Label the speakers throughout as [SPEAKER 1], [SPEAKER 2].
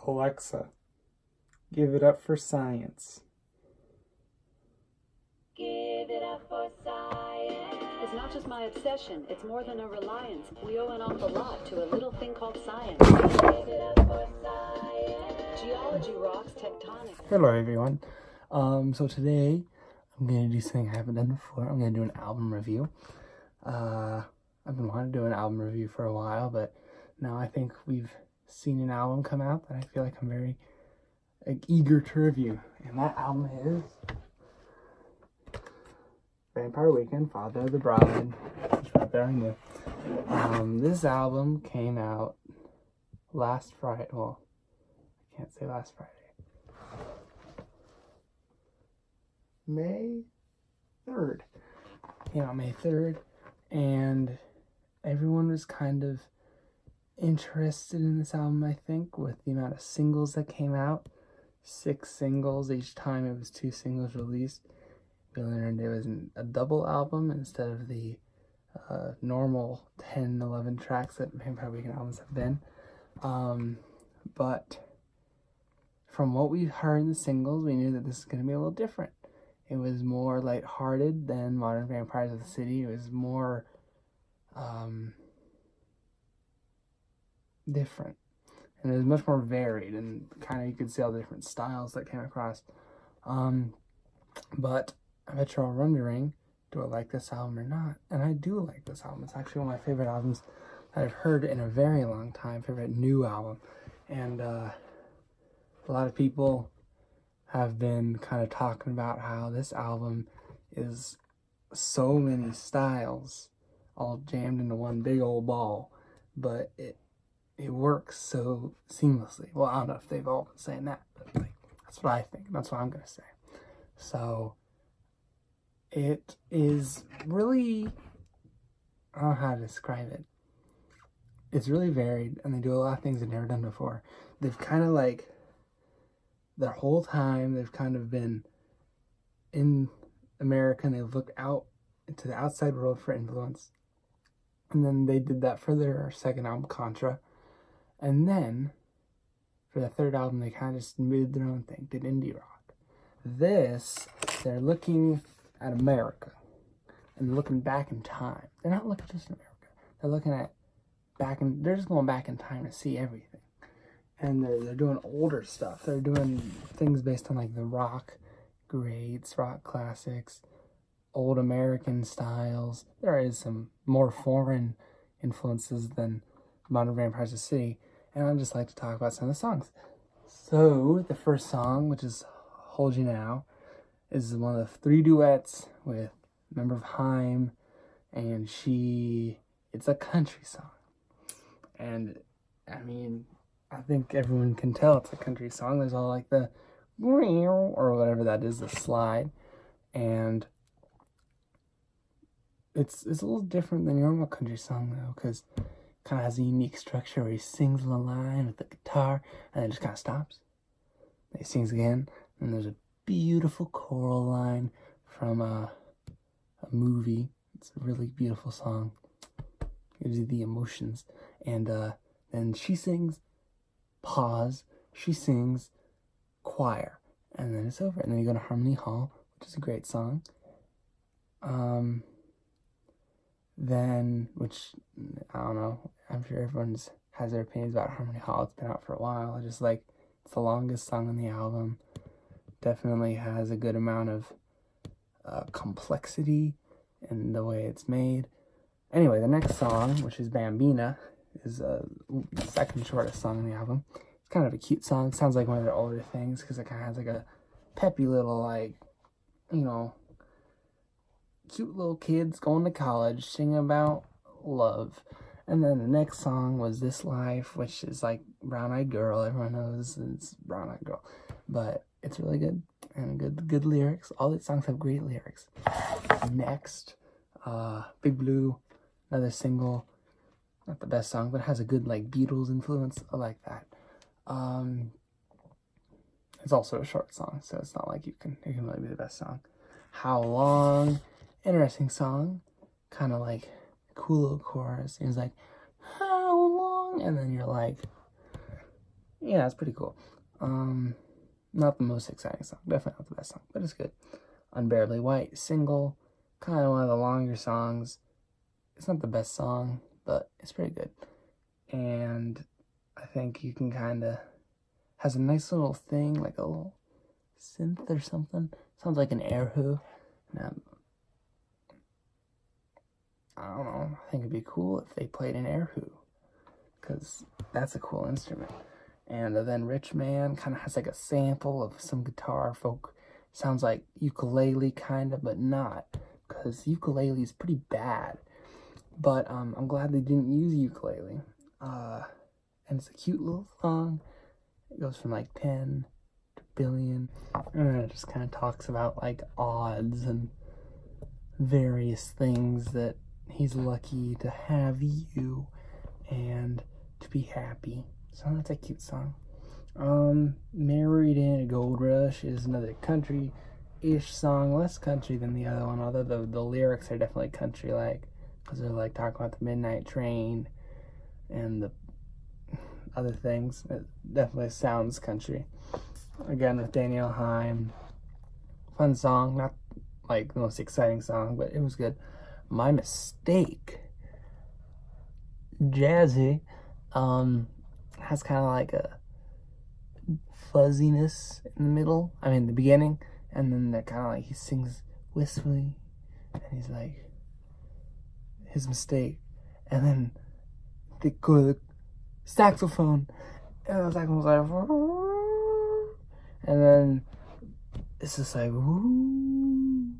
[SPEAKER 1] Alexa, give it up for science.
[SPEAKER 2] Give it up for science.
[SPEAKER 3] It's not just my obsession, it's more than a reliance. We owe an awful lot to a little thing called science.
[SPEAKER 2] Give it up for science.
[SPEAKER 3] Geology rocks tectonic.
[SPEAKER 1] Hello everyone. So today I'm going to do something I haven't done before. I'm going to do an album review. I've been wanting to do an album review for a while, but now I think we've seen an album come out that I feel like I'm very eager to review. And that album is Vampire Weekend, Father of the Bride. It's right there, I knew. This album came out last Friday. Well, I can't say last Friday. May 3rd. Came out May 3rd, and everyone was kind of interested in this album, I think, with the amount of singles that came out. 6 singles. Each time it was 2 singles released. We learned it was a double album instead of the normal 10, 11 tracks that Vampire Weekend albums have been. But from what we heard in the singles, we knew that this is going to be a little different. It was more lighthearted than Modern Vampires of the City. It was more different. And it was much more varied, and kind of you could see all the different styles that came across. But I bet you're all wondering, do I like this album or not? And I do like this album. It's actually one of my favorite albums that I've heard in a very long time. Favorite new album. And a lot of people have been kind of talking about how this album is so many styles all jammed into one big old ball, but it works so seamlessly. Well, I don't know if they've all been saying that, but that's what I think. That's what I'm gonna say. So it is really, I don't know how to describe it. It's really varied, and they do a lot of things they've never done before. They've kind of their whole time, they've kind of been in America, and they've looked out into the outside world for influence. And then they did that for their second album, Contra. And then, for the third album, they kind of just made their own thing, did indie rock. This, they're looking at America, and looking back in time. They're not looking just at America. They're looking at they're just going back in time to see everything. And they're doing older stuff. They're doing things based on the rock greats, rock classics, old American styles. There is some more foreign influences than Modern Vampires of the City. And I'd just like to talk about some of the songs. So, the first song, which is Hold You Now, is one of the 3 duets with a member of Haim, and it's a country song. And, I mean, I think everyone can tell it's a country song. There's all the or whatever that is, the slide. And it's a little different than your normal country song, though, because it kind of has a unique structure where he sings on the line with the guitar, and then just kind of stops. He sings again, and there's a beautiful choral line from a movie. It's a really beautiful song. Gives you the emotions. And then she sings, pause, she sings, choir, and then it's over. And then you go to Harmony Hall, which is a great song. Then, which, I don't know, I'm sure everyone has their opinions about Harmony Hall. It's been out for a while. I just it's the longest song on the album. Definitely has a good amount of complexity in the way it's made. Anyway, the next song, which is Bambina, is the second shortest song on the album. It's kind of a cute song. It sounds like one of their older things because it kind of has a peppy little, cute little kids going to college singing about love. And then the next song was This Life, which is Brown Eyed Girl. Everyone knows it's Brown Eyed Girl. But it's really good, and good lyrics. All these songs have great lyrics. Next, Big Blue, another single. Not the best song, but it has a good Beatles influence. I like that. It's also a short song, so it's not it can really be the best song. How Long, interesting song. Kind of cool little chorus. It's how long? And then you're yeah, it's pretty cool. Not the most exciting song, definitely not the best song, but it's good. Unbearably White, single, kind of one of the longer songs. It's not the best song, but it's pretty good. And I think you can kind of, has a nice little thing, like a little synth or something. Sounds like an erhu. I don't know, I think it'd be cool if they played an erhu, because that's a cool instrument. And then Rich Man kind of has like a sample of some guitar folk. Sounds like ukulele kind of, but not, because ukulele is pretty bad. But I'm glad they didn't use ukulele. And it's a cute little song. It goes from like 10 to billion. And it just kind of talks about like odds and various things that he's lucky to have you and to be happy. So that's a cute song. Married in a Gold Rush is another country-ish song, less country than the other one, although the lyrics are definitely country-like, because they're like talking about the midnight train and the other things. It definitely sounds country. Again, with Danielle Haim. Fun song, not like the most exciting song, but it was good. My Mistake, jazzy, has kind of like a fuzziness in the middle, the beginning, and then they're kind of like, he sings wistfully, and he's like, his mistake, and then they go to the saxophone, and the saxophone was like, and then it's just like, and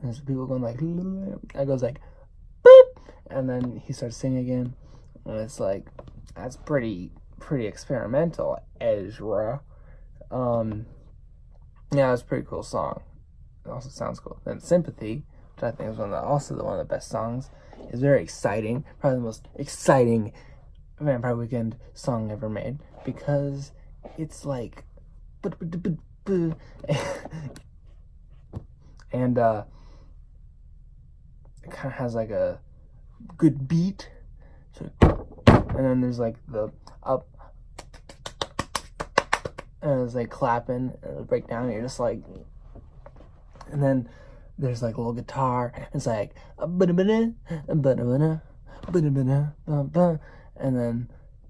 [SPEAKER 1] there's people going like, it goes like, boop, and then he starts singing again, and it's like, that's pretty experimental, Ezra. Yeah, it's a pretty cool song. It also sounds cool. Then Sympathy, which I think is one of the best songs, is very exciting. Probably the most exciting Vampire Weekend song ever made, because it's like, and it kind of has like a good beat. So, and then there's like the up, and it's like clapping, and it'll break down, and you're just like, and then there's like a little guitar, and it's like, and then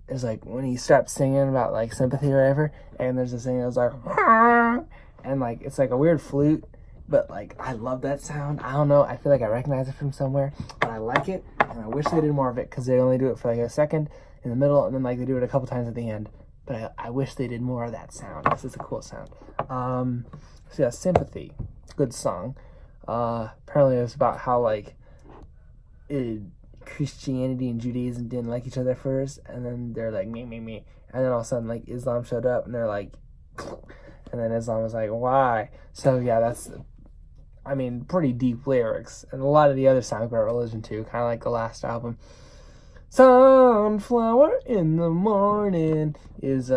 [SPEAKER 1] it's like when he starts singing about like sympathy or whatever, and there's this thing that's like, and like it's like a weird flute, but like I love that sound. I don't know, I feel like I recognize it from somewhere, but I like it, and I wish they did more of it, because they only do it for like a second in the middle, and then like they do it a couple times at the end. But I wish they did more of that sound. This is a cool sound. So yeah, Sympathy, good song. Apparently it was about how like Christianity and Judaism didn't like each other first, and then they're like me, and then all of a sudden like Islam showed up, and they're like, and then Islam was like, why? So yeah, that's, pretty deep lyrics, and a lot of the other songs about religion too, kind of like the last album. Sunflower in the Morning is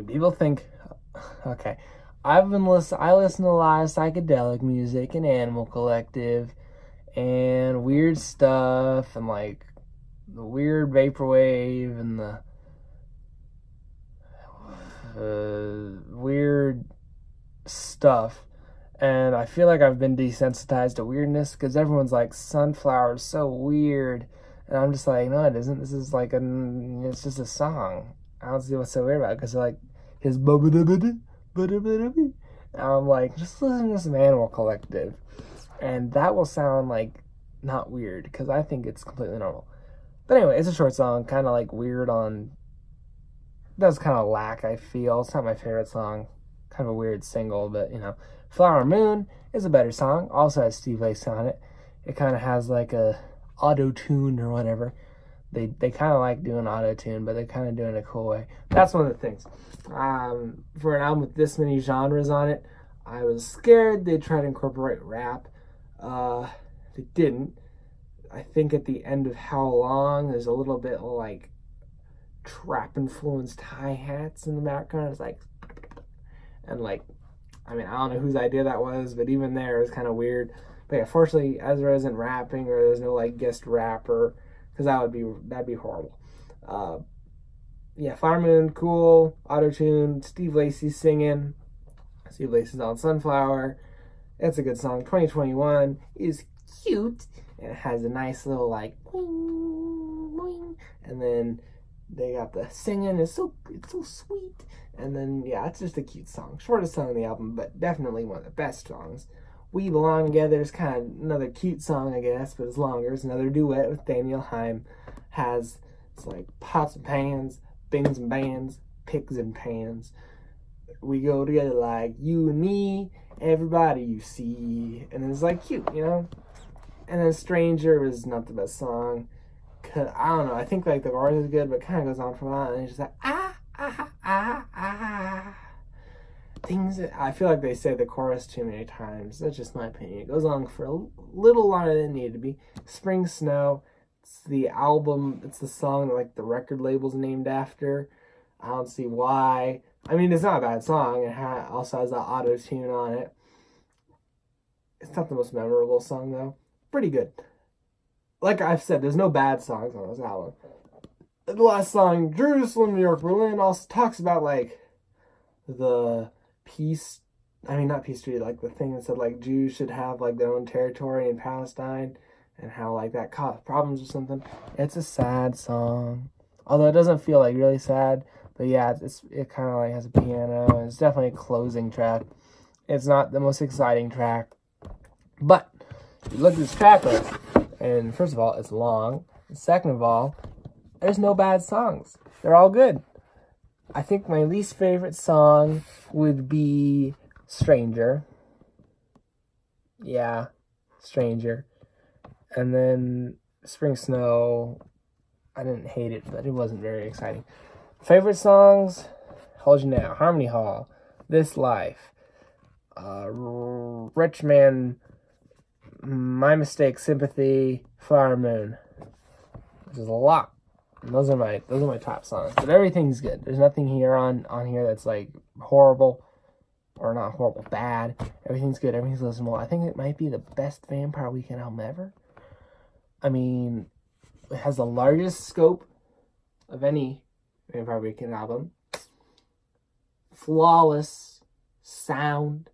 [SPEAKER 1] people think, okay, I listen to a lot of psychedelic music and Animal Collective and weird stuff, and like the weird vaporwave and the weird stuff, and I feel like I've been desensitized to weirdness, because everyone's like, Sunflower is so weird. And I'm just like, no, it isn't. This is like it's just a song. I don't see what's so weird about it, because like his and I'm like, just listen to some Animal Collective, and that will sound like not weird, because I think it's completely normal. But anyway, it's a short song, kind of like weird on, does kind of lack, I feel. It's not my favorite song, kind of a weird single, but Flower Moon is a better song. Also has Steve Lacy on it. It kind of has like a auto-tune or whatever. They kind of like doing auto-tune, but they're kind of doing it a cool way. That's one of the things. For an album with this many genres on it, I was scared they'd try to incorporate rap. They didn't. I think at the end of How Long, there's a little bit like trap-influenced hi-hats in the background. It's like, and like, I don't know whose idea that was, but even there, it was kind of weird. But yeah, fortunately, Ezra isn't rapping, or there's no like guest rapper, because that'd be horrible. yeah, Flower Moon, cool. Auto-tune, Steve Lacy singing. Steve Lacy's on Sunflower. It's a good song. 2021 is cute. And it has a nice little like boing, boing. And then they got the singing. It's so sweet. And then yeah, it's just a cute song. Shortest song on the album, but definitely one of the best songs. We Belong Together is kind of another cute song, I guess, but it's longer. It's another duet with Daniel Haim. It's like pots and pans, bings and bands, pigs and pans. We go together like you and me, everybody you see. And it's like cute, you know? And then Stranger is not the best song. Cause I don't know, I think like the chorus is good, but it kind of goes on for a while. And it's just like, things that I feel like they say the chorus too many times. That's just my opinion. It goes on for a little longer than it needed to be. Spring Snow. It's the album. It's the song that like the record label's named after. I don't see why. I mean, it's not a bad song. It also has that auto-tune on it. It's not the most memorable song though. Pretty good. Like I've said, there's no bad songs on this album. The last song, Jerusalem, New York, Berlin, also talks about like the peace. I mean, not peace treaty, like the thing that said like Jews should have like their own territory in Palestine, and how like that caused problems or something. It's a sad song, although it doesn't feel like really sad. But yeah, it kind of like has a piano. It's definitely a closing track. It's not the most exciting track, but if you look at this track list, and first of all, it's long. And second of all, there's no bad songs. They're all good. I think my least favorite song would be Stranger. Yeah, Stranger. And then Spring Snow, I didn't hate it, but it wasn't very exciting. Favorite songs, Hold You Now, Harmony Hall, This Life, Rich Man, My Mistake, Sympathy, Flower Moon. Which is a lot. And those are my top songs. But everything's good. There's nothing here on here that's like horrible. Or not horrible, bad. Everything's good. Everything's listenable. I think it might be the best Vampire Weekend album ever. I mean, it has the largest scope of any Vampire Weekend album. Flawless sound.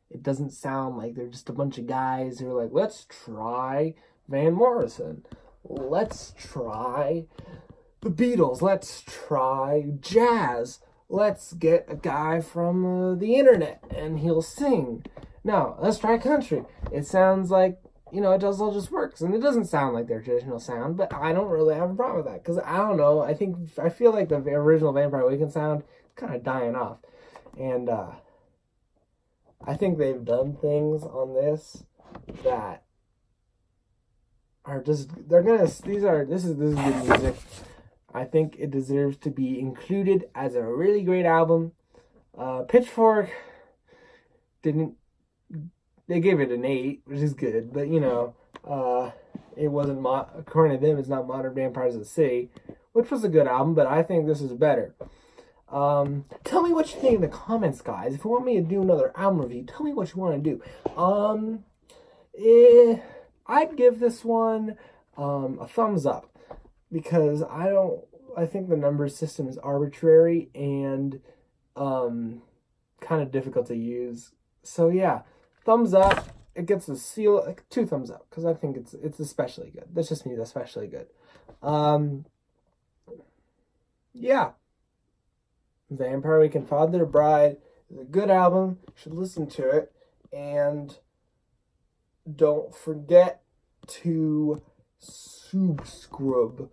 [SPEAKER 1] It doesn't sound like they're just a bunch of guys who are like, let's try Van Morrison. Let's try the Beatles. Let's try jazz. Let's get a guy from the internet and he'll sing. No, let's try country. It sounds like, it all just works. And it doesn't sound like their traditional sound, but I don't really have a problem with that. Because I don't know, I feel like the original Vampire Weekend sound is kind of dying off. And I think they've done things on this that are just, this is good music. I think it deserves to be included as a really great album. Pitchfork they gave it an 8, which is good, but it wasn't, according to them, it's not Modern Vampires of the City, which was a good album, but I think this is better. Tell me what you think in the comments, guys. If you want me to do another album review, tell me what you want to do. I'd give this one a thumbs up, because I think the number system is arbitrary and kind of difficult to use. So yeah, thumbs up. It gets a seal, like 2 thumbs up, because I think it's especially good. That's just me, especially good. Yeah. Vampire Weekend, Father to Bride is a good album. You should listen to it. And don't forget to subscribe.